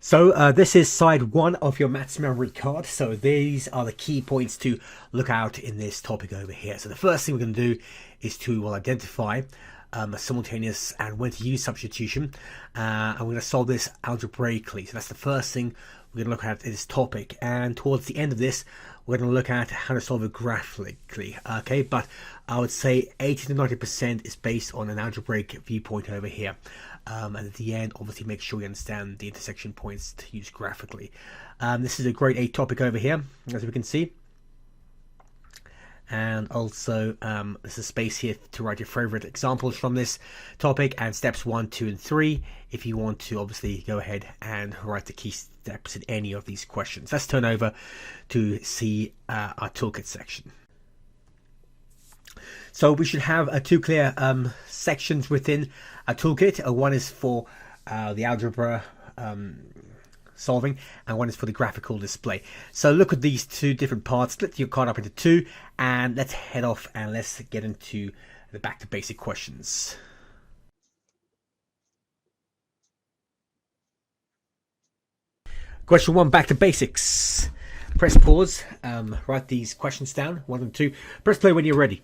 So this is side one of your maths memory card. So these are the key points to look out in this topic over here. So the first thing we're going to do is to identify a simultaneous and when to use substitution. And we're going to solve this algebraically. So that's the first thing we're going to look at in this topic. And towards the end of this, we're going to look at how to solve it graphically. Okay, but I would say 80 to 90% is based on an algebraic viewpoint over here. And at the end, obviously, make sure you understand the intersection points to use graphically. This is a grade 8 topic over here, as we can see. And also, there's a space here to write your favorite examples from this topic and steps 1, 2, and 3. If you want to, obviously, go ahead and write the key steps in any of these questions. Let's turn over to see our toolkit section. So we should have two clear sections within a toolkit. One is for the algebra solving, and one is for the graphical display. So look at these two different parts, split your card up into two, and let's head off and let's get into the back to basic questions. Question 1, back to basics. Press pause, write these questions down, 1 and 2. Press play when you're ready.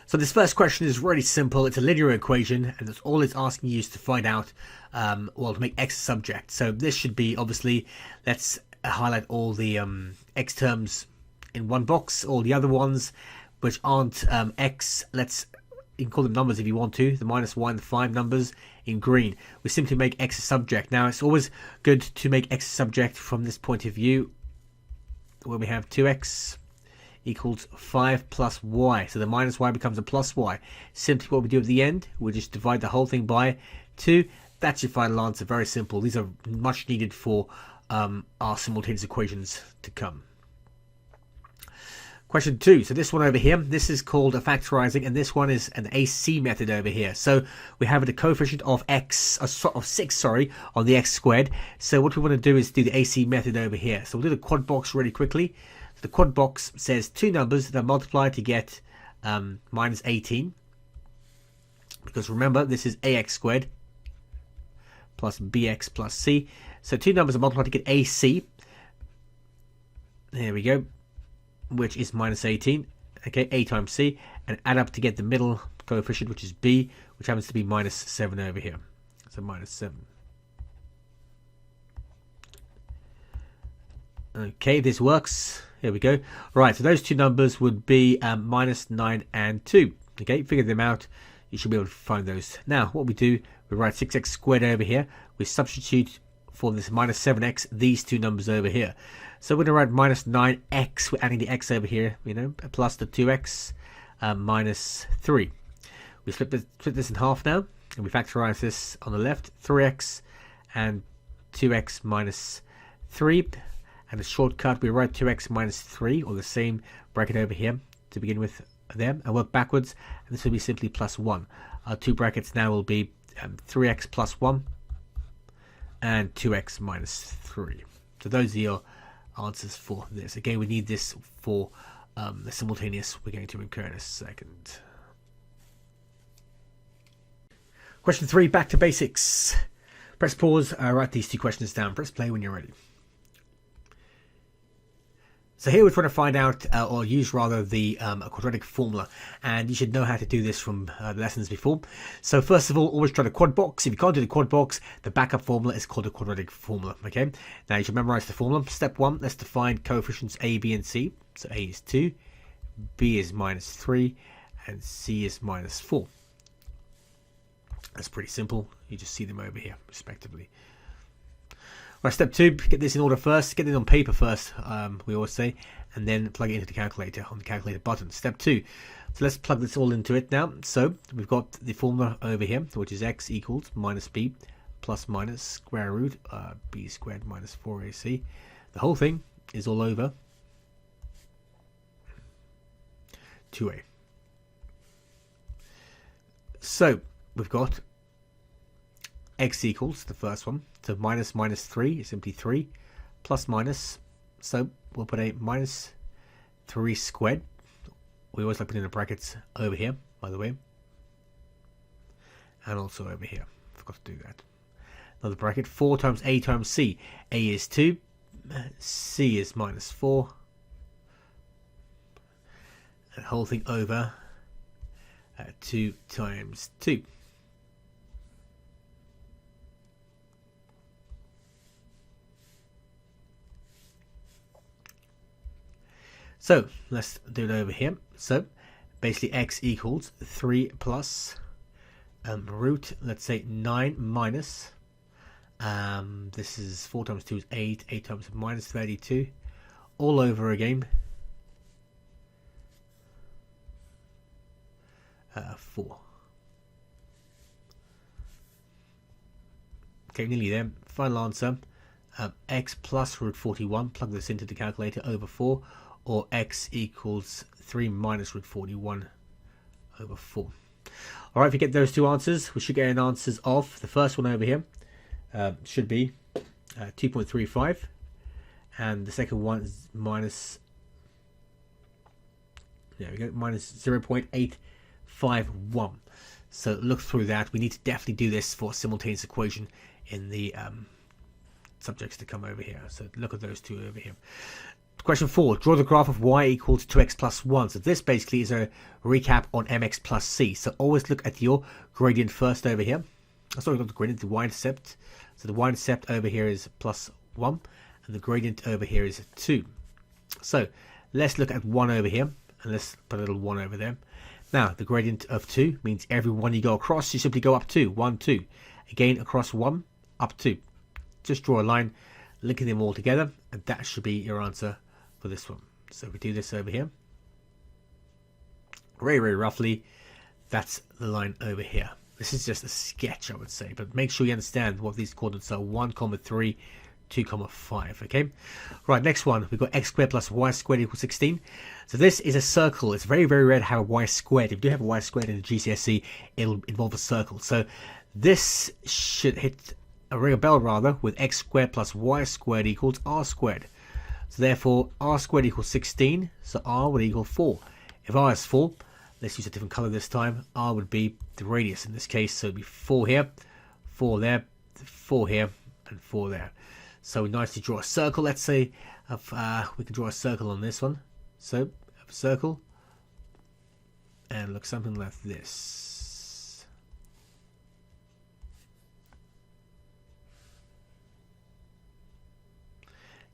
So this first question is really simple. It's a linear equation, and that's all it's asking you is to find out, well, to make x a subject. So this should be, obviously, let's highlight all the x terms in one box. All the other ones which aren't x, you can call them numbers if you want to, the minus 1 and the 5 numbers in green. We simply make x a subject. Now, it's always good to make x a subject from this point of view, where we have 2x equals 5 plus y. So the minus y becomes a plus y. Simply what we do at the end, we just divide the whole thing by 2. That's your final answer. Very simple. These are much needed for our simultaneous equations to come. Question 2. So this one over here, this is called a factorizing, and this one is an AC method over here. So we have a coefficient of x, of 6, on the x squared. So what we want to do is do the AC method over here. So we'll do the quad box really quickly. The quad box says two numbers that are multiplied to get minus 18. Because remember, this is ax squared plus bx plus c. So two numbers are multiplied to get ac. There we go. Which is minus 18. Okay, a times c. And add up to get the middle coefficient, which is b, which happens to be minus 7 over here. So minus 7. Okay, this works. Here we go. Right, so those two numbers would be minus 9 and 2. Okay, figure them out. You should be able to find those. Now, what we do, we write 6x squared over here. We substitute for this minus 7x, these two numbers over here. So we're going to write minus 9x. We're adding the x over here, plus the 2x minus 3. We split this in half now, and we factorize this on the left. 3x and 2x minus 3. And a shortcut, we write 2x minus 3, or the same bracket over here to begin with there, and work backwards, and this will be simply plus 1. Our two brackets now will be 3x plus 1 and 2x minus 3. So those are your answers for this. Again, we need this for the simultaneous we're going to incur in a second. Question 3, back to basics. Press pause, write these two questions down. Press play when you're ready. So here we're trying to find out, or use rather, the quadratic formula, and you should know how to do this from the lessons before. So first of all, always try the quad box. If you can't do the quad box, the backup formula is called a quadratic formula. Okay. Now you should memorize the formula. Step 1, let's define coefficients a, b, and c. So a is 2, b is minus 3, and c is minus 4. That's pretty simple. You just see them over here, respectively. Right, step 2, get this in order first. Get it on paper first, we always say, and then plug it into the calculator on the calculator button. Step 2. So let's plug this all into it now. So we've got the formula over here, which is x equals minus b plus minus square root b squared minus 4ac. The whole thing is all over 2a. So we've got x equals the first one. So minus 3 is simply 3 plus minus. So we'll put a minus 3 squared. We always like putting the brackets over here, by the way. And also over here. Forgot to do that. another bracket, 4 times A times C. A is 2, C is minus 4, and the whole thing over 2 times 2. So let's do it over here. So basically x equals 3 plus root, let's say 9 minus, this is 4 times 2 is 8, 8 times minus 32, all over again, 4. Okay, nearly there. Final answer, x plus root 41, plug this into the calculator, over 4, or x equals 3 minus root 41 over 4. Alright, if you get those two answers, we should get an answers of the first one over here. Should be 2.35, and the second one is minus, there we go, minus 0.851. So look through that. We need to definitely do this for simultaneous equation in the subjects to come over here. So look at those two over here. Question 4, draw the graph of y equals 2x plus 1. So this basically is a recap on mx plus c. So always look at your gradient first over here. Sorry, not the gradient, the y-intercept. So the y-intercept over here is plus 1, and the gradient over here is 2. So let's look at 1 over here, and let's put a little 1 over there. Now, the gradient of 2 means every one you go across, you simply go up 2, 1, 2. Again, across 1, up 2. Just draw a line, linking them all together, and that should be your answer for this one. So we do this over here. Very, very roughly, that's the line over here. This is just a sketch, I would say, but make sure you understand what these coordinates are: 1, 3, 2, 5. Okay, right, next one, we've got x squared plus y squared equals 16. So this is a circle. It's very, very rare to have a y squared. If you do have a y squared in the GCSE, it'll involve a circle. So this should hit a ring a bell rather with x squared plus y squared equals r squared. So therefore r squared equals 16, so r would equal 4. If r is 4, let's use a different color this time. R would be the radius in this case, so it'd be 4 here, 4 there, 4 here, and 4 there. So we nicely draw a circle. Let's say we can draw a circle on this one. So a circle, and look something like this.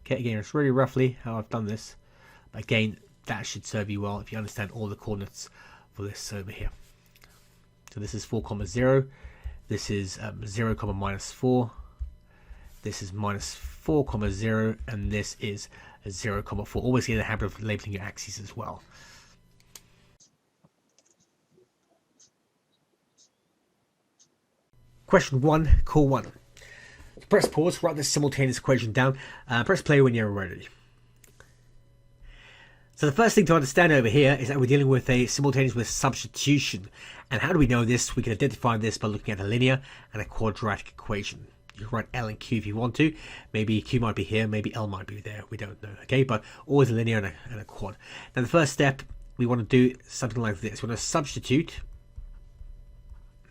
Okay, again, it's really roughly how I've done this. But again, that should serve you well if you understand all the coordinates for this over here. So this is 4, 0. This is 0, minus 4. This is minus 4, 0. And this is 0, 4. Always get in the habit of labeling your axes as well. Question 1, core 1. Press pause, write this simultaneous equation down, press play when you're ready. So the first thing to understand over here is that we're dealing with a simultaneous with substitution. And how do we know this? We can identify this by looking at a linear and a quadratic equation. You can write L and Q if you want to. Maybe Q might be here, maybe L might be there. We don't know, okay? But always a linear and a quad. Now the first step, we want to do something like this. We want to substitute,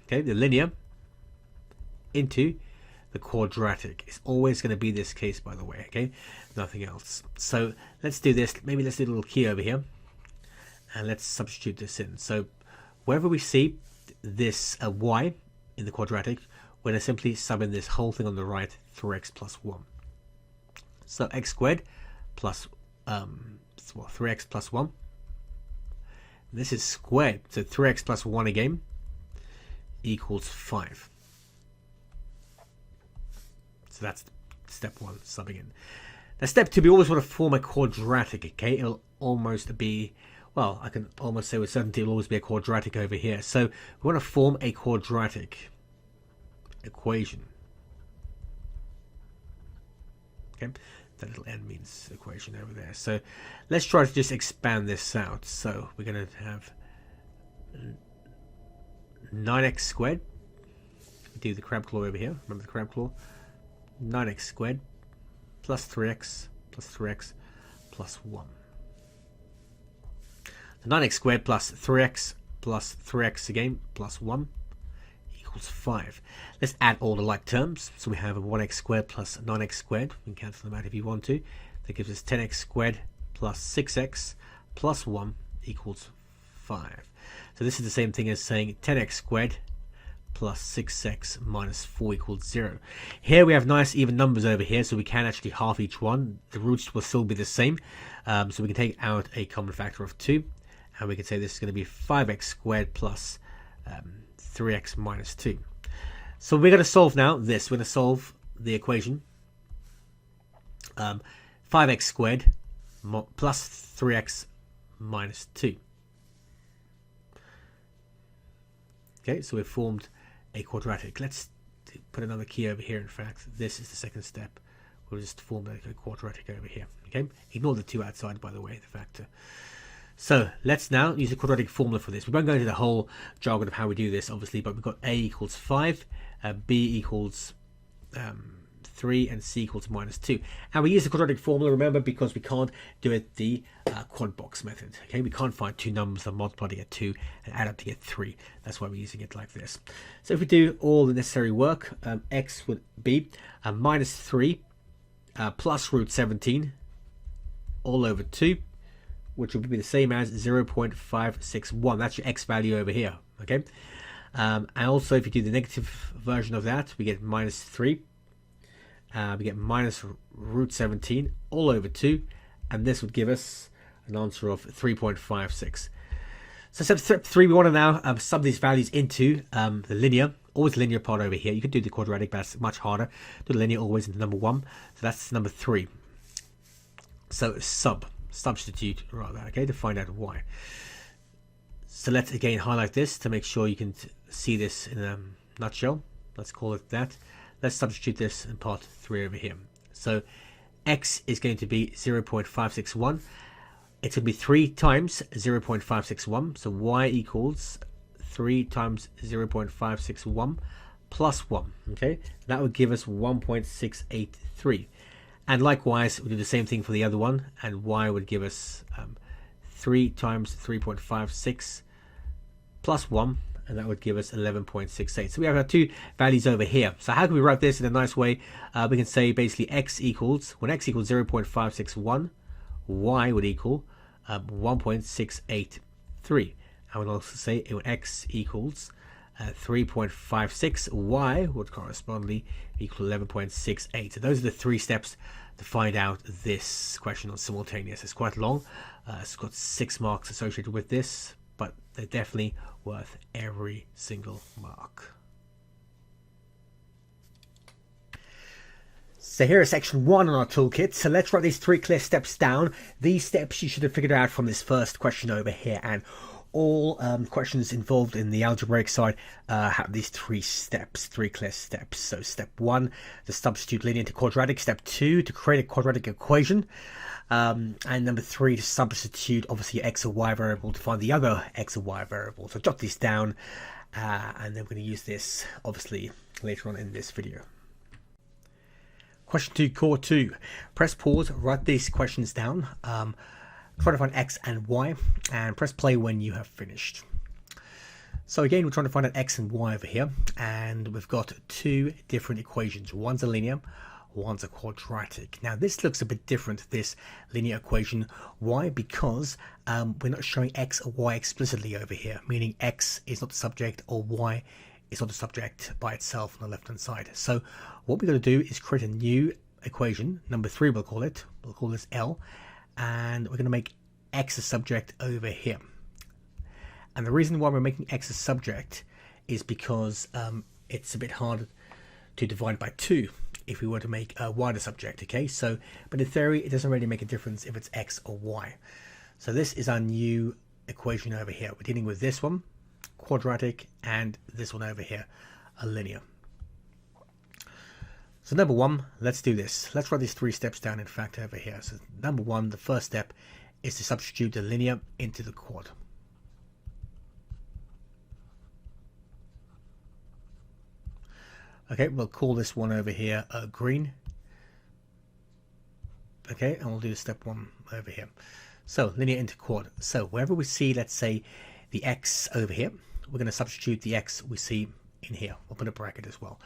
okay, the linear into the quadratic. It's always going to be this case, by the way, okay? Nothing else. So let's do this. Maybe let's do a little key over here, and let's substitute this in. So wherever we see this y in the quadratic, we're going to simply sub in this whole thing on the right, 3x plus 1. So x squared plus 3x plus 1. This is squared, so 3x plus 1 again equals 5. So that's step 1, subbing in. Now step 2, we always want to form a quadratic, okay? It'll almost be, well, I can almost say with certainty it'll always be a quadratic over here. So we want to form a quadratic equation. Okay, that little n means equation over there. So let's try to just expand this out. So we're going to have 9x squared. Do the crab claw over here. Remember the crab claw? 9x squared plus 3x plus 1. So 9x squared plus 3x again plus 1 equals 5. Let's add all the like terms. So we have a 1x squared plus 9x squared. You can cancel them out if you want to. That gives us 10x squared plus 6x plus 1 equals 5. So this is the same thing as saying 10x squared plus 6x minus 4 equals 0. Here we have nice even numbers over here, so we can actually half each one. The roots will still be the same. So we can take out a common factor of 2. And we can say this is going to be 5x squared plus 3x minus 2. So we're going to solve now this. We're going to solve the equation 5x squared plus 3x minus 2. Okay, so we've formed a quadratic. Let's put another key over here. In fact, this is the second step. We'll just form a quadratic over here. Okay, ignore the 2 outside, by the way, the factor. So let's now use a quadratic formula for this. We won't go into the whole jargon of how we do this, obviously, but we've got a equals 5, b equals 3, and c equals minus 2. And we use the quadratic formula, remember, because we can't do it the quad box method. Okay, we can't find two numbers and multiply to get 2 and add up to get 3. That's why we're using it like this. So if we do all the necessary work, x would be minus 3 plus root 17 all over 2, which will be the same as 0.561. That's your x value over here. Okay, and also if you do the negative version of that, we get minus 3. We get minus root 17 all over 2, and this would give us an answer of 3.56. So step 3, we want to now sum these values into the linear, always the linear part over here. You could do the quadratic, but that's much harder. Do the linear always into number 1. So that's number 3. So substitute rather, okay, to find out y. So let's again highlight this to make sure you can see this in a nutshell. Let's call it that. Let's substitute this in part 3 over here. So x is going to be 0.561. It's going to be 3 times 0.561. So y equals 3 times 0.561 plus 1. Okay, that would give us 1.683. And likewise, we do the same thing for the other one, and y would give us 3 times 3.56 plus 1, and that would give us 11.68. So we have our two values over here. So how can we write this in a nice way? We can say basically x equals, when x equals 0.561, y would equal 1.683. I would also say when x equals 3.56, y would correspondingly equal 11.68. So those are the 3 steps to find out this question on simultaneous. It's quite long. It's got 6 marks associated with this, but they're definitely worth every single mark. So here is section 1 on our toolkit. So let's write these 3 clear steps down. These steps you should have figured out from this first question over here, and all questions involved in the algebraic side have these 3 steps, 3 clear steps. So step 1, to substitute linear into quadratic. Step 2, to create a quadratic equation. And number 3, to substitute obviously your x or y variable to find the other x or y variable. So jot these down, and then we're going to use this obviously later on in this video. Question 2, core 2. Press pause, write these questions down. Try to find x and y, and press play when you have finished. So again, we're trying to find out x and y over here, and we've got 2 different equations. One's a linear, one's a quadratic. Now this looks a bit different, this linear equation. Why? Because we're not showing x or y explicitly over here, meaning x is not the subject or y is not the subject by itself on the left hand side. So what we're going to do is create a new equation, number 3 we'll call it. We'll call this L, and we're going to make x a subject over here. And the reason why we're making x a subject is because it's a bit hard to divide by 2 if we were to make y the subject, okay? So, but in theory, it doesn't really make a difference if it's x or y. So this is our new equation over here. We're dealing with this one, quadratic, and this one over here, a linear. So number 1, let's do this. Let's write these 3 steps down, in fact, over here. So number 1, the first step is to substitute the linear into the quad. Okay, we'll call this one over here green. Okay, and we'll do step 1 over here. So linear into quad. So wherever we see, let's say, the x over here, we're going to substitute the x we see in here. We'll put a bracket as well.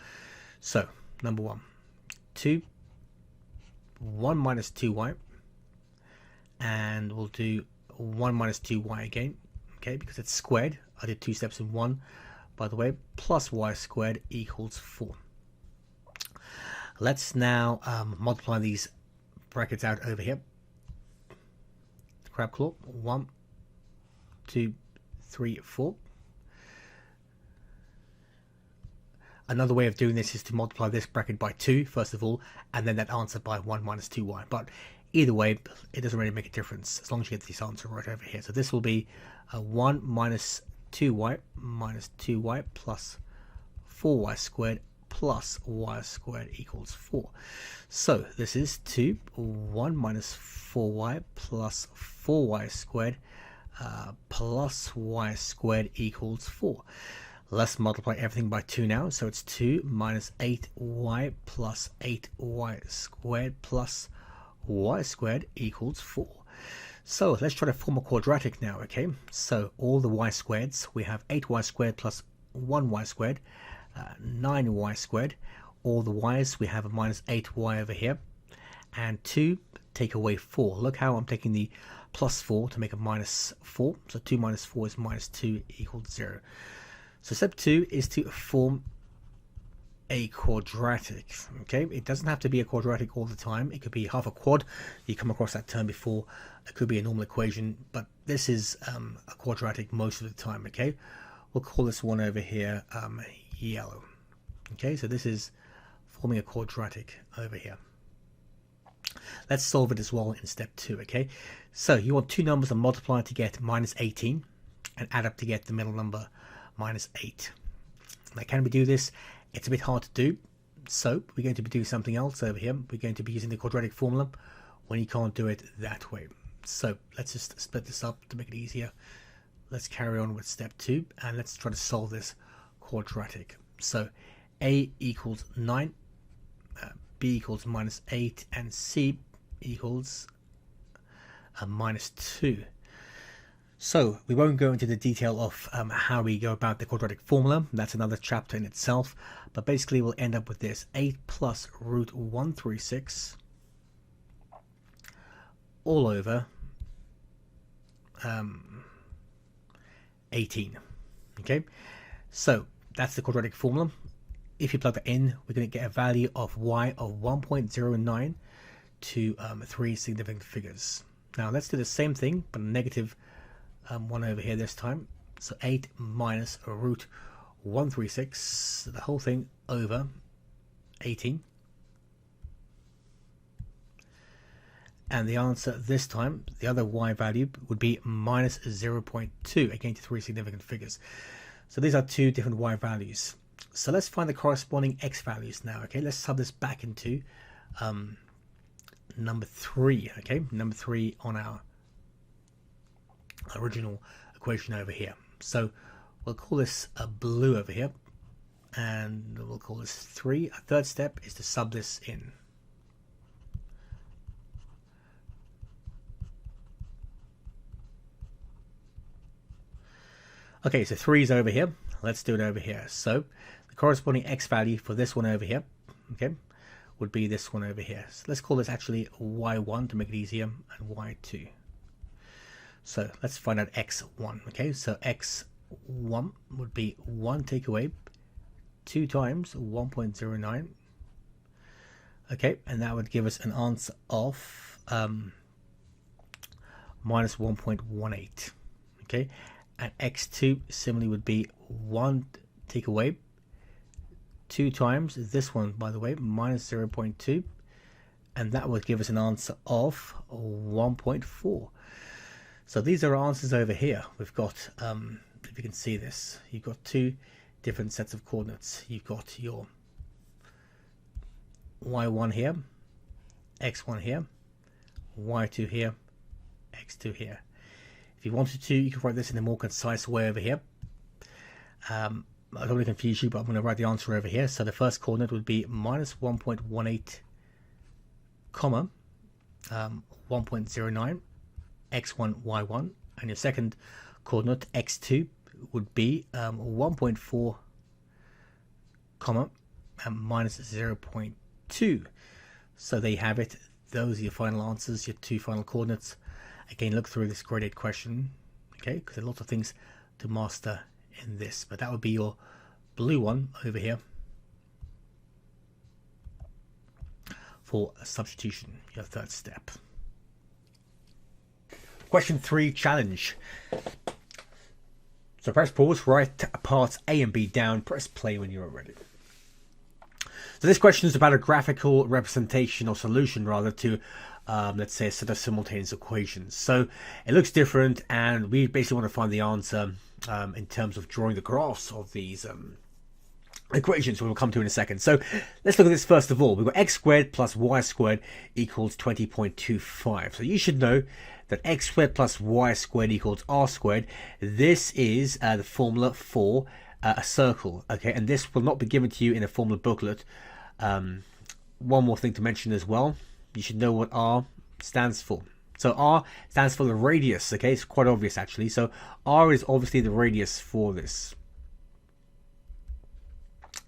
So number 1, 2, 1 minus 2y, and we'll do 1 minus 2y again, okay, because it's squared. I did 2 steps in one, by the way, plus y squared equals 4. Let's now multiply these brackets out over here. Crab claw, 1, 2, 3, 4. Another way of doing this is to multiply this bracket by 2 first of all, and then that answer by 1 minus 2y. But either way, it doesn't really make a difference as long as you get this answer right over here. So this will be 1 minus 2y plus 4y squared plus y squared equals 4. So this is 2, 1 minus 4y plus 4y squared plus y squared equals 4. Let's multiply everything by 2 now. So it's 2 minus 8y plus 8y squared plus y squared equals 4. So let's try to form a quadratic now, okay? So all the y squareds, we have 8y squared plus 1y squared, 9y squared. All the y's, we have a minus 8y over here. And 2, take away 4. Look how I'm taking the plus 4 to make a minus 4. So 2 minus 4 is minus 2 equals 0. So step 2 is to form a quadratic, okay? It doesn't have to be a quadratic all the time. It could be half a quad. You come across that term before. It could be a normal equation, but this is a quadratic most of the time, okay? We'll call this one over here yellow. Okay, so this is forming a quadratic over here. Let's solve it as well in step 2, okay? So you want two numbers to multiply to get minus 18 and add up to get the middle number minus 8. Now, can we do this? It's a bit hard to do, so we're going to be doing something else over here. We're going to be using the quadratic formula when you can't do it that way. So let's just split this up to make it easier. Let's carry on with step 2 and let's try to solve this quadratic. So a equals 9, b equals minus 8, and c equals minus 2. So we won't go into the detail of how we go about the quadratic formula. That's another chapter in itself. But basically we'll end up with this: 8 plus root 136 all over 18. Okay, so that's the quadratic formula. If you plug that in, we're going to get a value of y of 1.09 to 3 significant figures. Now let's do the same thing, but a negative one over here this time. So 8 minus root 136, the whole thing over 18. And the answer this time, the other y value, would be minus 0.2, again to 3 significant figures. So these are two different y values. So let's find the corresponding x values now. Okay, let's sub this back into number 3. Okay, number 3 on our original equation over here. So we'll call this a blue over here, and we'll call this 3. Our third step is to sub this in. Okay, so 3 is over here. Let's do it over here. So the corresponding x value for this one over here, okay, would be this one over here. So let's call this actually y1 to make it easier, and y2. So let's find out x1. Okay, so x1 would be 1 take away 2 times 1.09. Okay, and that would give us an answer of minus 1.18. Okay, and x2 similarly would be 1 take away 2 times this one, by the way, minus 0.2, and that would give us an answer of 1.4. So these are our answers over here. We've got, if you can see this, you've got two different sets of coordinates. You've got your y1 here, x1 here, y2 here, x2 here. If you wanted to, you could write this in a more concise way over here. I don't want to confuse you, but I'm going to write the answer over here. So the first coordinate would be minus 1.18, comma, 1.09, x1, y1, and your second coordinate, x2, would be 1.4, comma, and minus 0.2. So there you have it. Those are your final answers, your two final coordinates. Again, look through this grade 8 question, okay, because there are lots of things to master in this. But that would be your blue one over here for substitution, your third step. Question 3, challenge. So press pause, write parts A and B down, press play when you're ready. So this question is about a graphical representation or solution rather to, let's say, a set of simultaneous equations. So it looks different, and we basically want to find the answer in terms of drawing the graphs of these equations, we'll come to in a second. So let's look at this first of all. We've got x squared plus y squared equals 20.25. So you should know that x squared plus y squared equals r squared. This is the formula for a circle, okay, and this will not be given to you in a formula booklet. One more thing to mention as well, you should know what r stands for. So r stands for the radius, okay, it's quite obvious actually. So r is obviously the radius for this.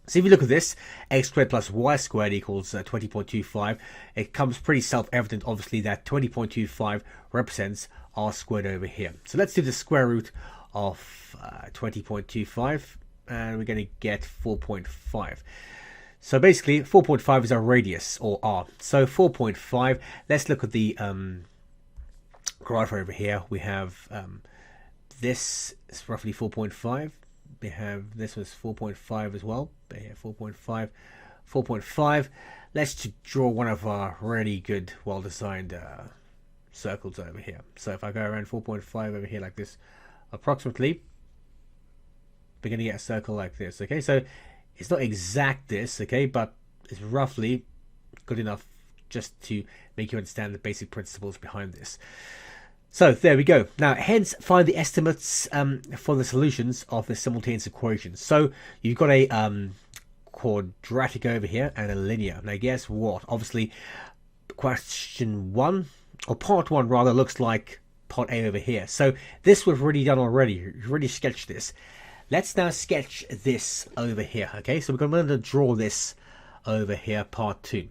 So if you look at this, x squared plus y squared equals 20.25. It comes pretty self-evident, obviously, that 20.25 represents r squared over here. So let's do the square root of 20.25, and we're going to get 4.5. So basically, 4.5 is our radius, or r. So 4.5, let's look at the graph over here. We have this is roughly 4.5. We have this was 4.5 as well. But here 4.5, 4.5. Let's draw one of our really good, well-designed circles over here. So if I go around 4.5 over here like this, approximately, we're going to get a circle like this. Okay, so it's not exact this, okay, but it's roughly good enough just to make you understand the basic principles behind this. So there we go. Now, hence, find the estimates for the solutions of the simultaneous equations. So you've got a quadratic over here and a linear. Now, guess what? Obviously, question 1, or part 1 rather, looks like part A over here. So this we've already done already. You've already sketched this. Let's now sketch this over here. Okay, so we're going to draw this over here, part 2.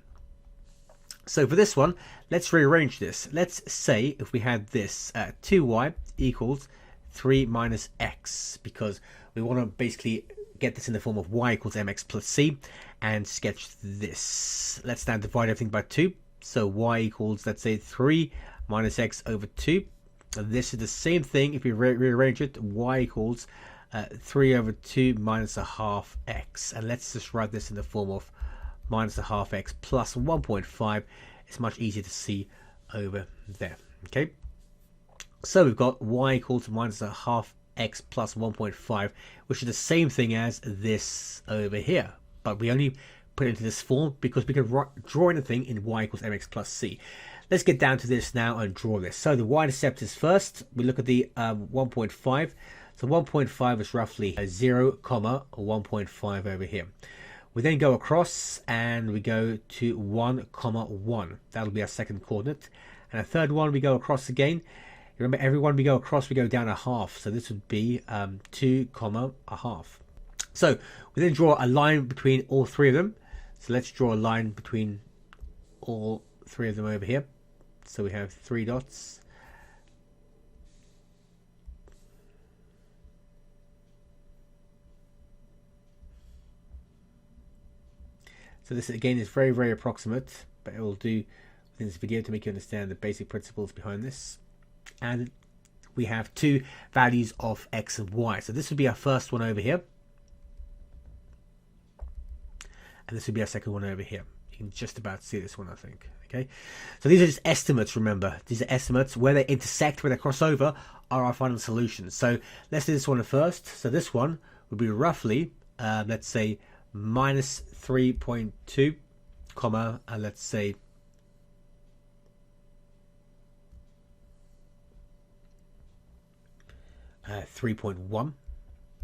So for this one, let's rearrange this. Let's say if we had this 2y equals 3 minus x, because we want to basically get this in the form of y equals mx plus c, and sketch this. Let's now divide everything by 2. So y equals, let's say, 3 minus x over 2. And this is the same thing if we rearrange it. Y equals 3 over 2 minus a half x. And let's just write this in the form of minus a half x plus 1.5. It's much easier to see over there. Okay, so we've got y equals minus a half x plus 1.5, which is the same thing as this over here, but we only put it into this form because we can draw anything in y equals mx plus c. Let's get down to this now and draw this. So the y-intercept is first. We look at the 1.5. So 1.5 is roughly 0, 1.5 over here. We then go across and we go to 1, 1. That'll be our second coordinate. And a third one, we go across again. Remember, every one we go across, we go down a half. So this would be 2, a half. So we then draw a line between all three of them. So let's draw a line between all three of them over here. So we have 3 dots. So this again is very, very approximate, but it will do within this video to make you understand the basic principles behind this. And we have 2 values of x and y. So this would be our first one over here. And this would be our second one over here. You can just about see this one, I think. Okay. So these are just estimates, remember. These are estimates. Where they intersect, where they cross over, are our final solutions. So let's do this one first. So this one would be roughly, let's say, minus 3.2, and let's say 3.1.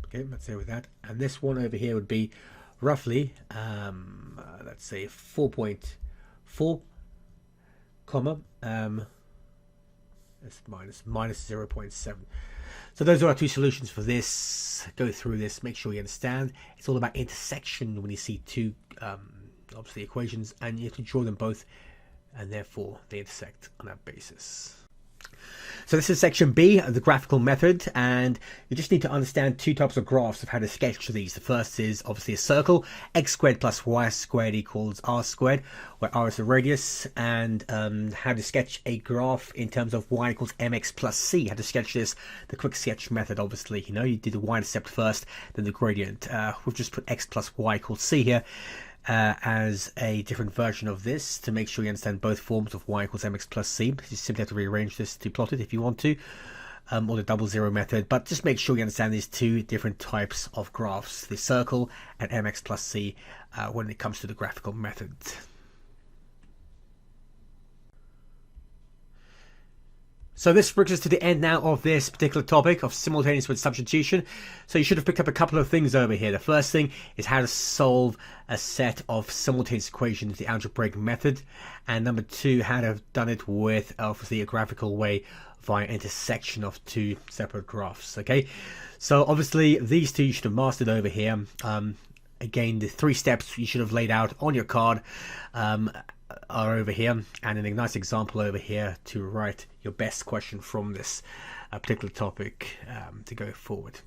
Okay, let's say with that. And this one over here would be roughly, let's say 4.4, That's minus 0.7. So those are our two solutions for this. Go through this, make sure you understand. It's all about intersection when you see two obviously equations, and you have to draw them both, and therefore they intersect on that basis. So this is section B, the graphical method, and you just need to understand two types of graphs of how to sketch these. The first is obviously a circle, x squared plus y squared equals r squared, where r is the radius, and how to sketch a graph in terms of y equals mx plus c. How to sketch this, the quick sketch method, obviously. You know, you do the y-intercept first, then the gradient. We've just put x plus y equals c here. As a different version of this to make sure you understand both forms of y equals mx plus c. You simply have to rearrange this to plot it if you want to, or the double zero method, but just make sure you understand these two different types of graphs, the circle and mx plus c, when it comes to the graphical method. So this brings us to the end now of this particular topic of simultaneous with substitution. So you should have picked up a couple of things over here. The first thing is how to solve a set of simultaneous equations, the algebraic method. And number two, how to have done it with obviously a graphical way via intersection of two separate graphs. Okay, so obviously these two you should have mastered over here. Again, the 3 steps you should have laid out on your card are over here, and a nice example over here to write your best question from this particular topic to go forward.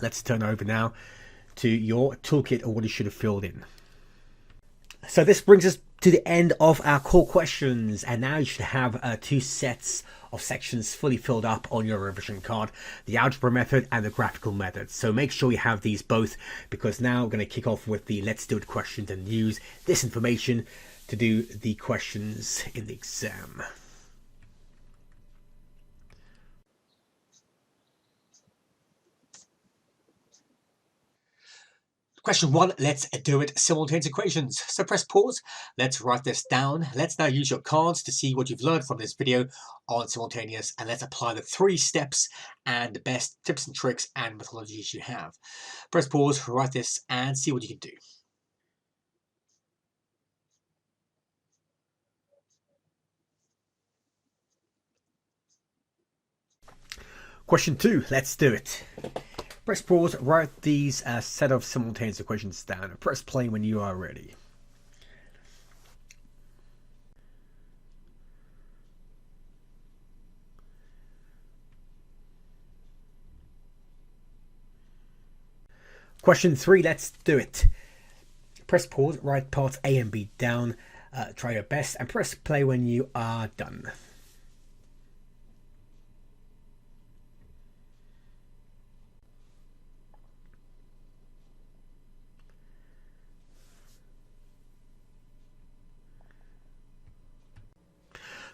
Let's turn over now to your toolkit or what you should have filled in. So this brings us to the end of our core questions, and now you should have 2 sets of sections fully filled up on your revision card, the algebra method and the graphical method. So make sure you have these both, because now we're going to kick off with the let's do it questions and use this information to do the questions in the exam. Question 1, let's do it, simultaneous equations. So press pause, let's write this down. Let's now use your cards to see what you've learned from this video on simultaneous, and let's apply the 3 steps and the best tips and tricks and methodologies you have. Press pause, write this, and see what you can do. Question 2, let's do it. Press pause, write these set of simultaneous equations down, and press play when you are ready. Question 3, let's do it. Press pause, write parts A and B down, try your best, and press play when you are done.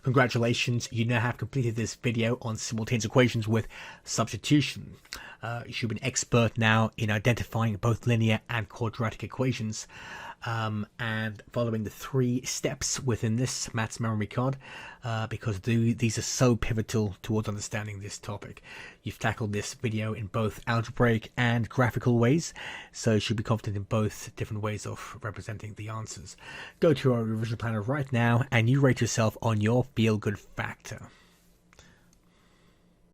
Congratulations, you now have completed this video on simultaneous equations with substitution. You should be an expert now in identifying both linear and quadratic equations and following the 3 steps within this maths memory card, because these are so pivotal towards understanding this topic. You've tackled this video in both algebraic and graphical ways, so you should be confident in both different ways of representing the answers. Go to our revision planner right now and you rate yourself on your feel-good factor.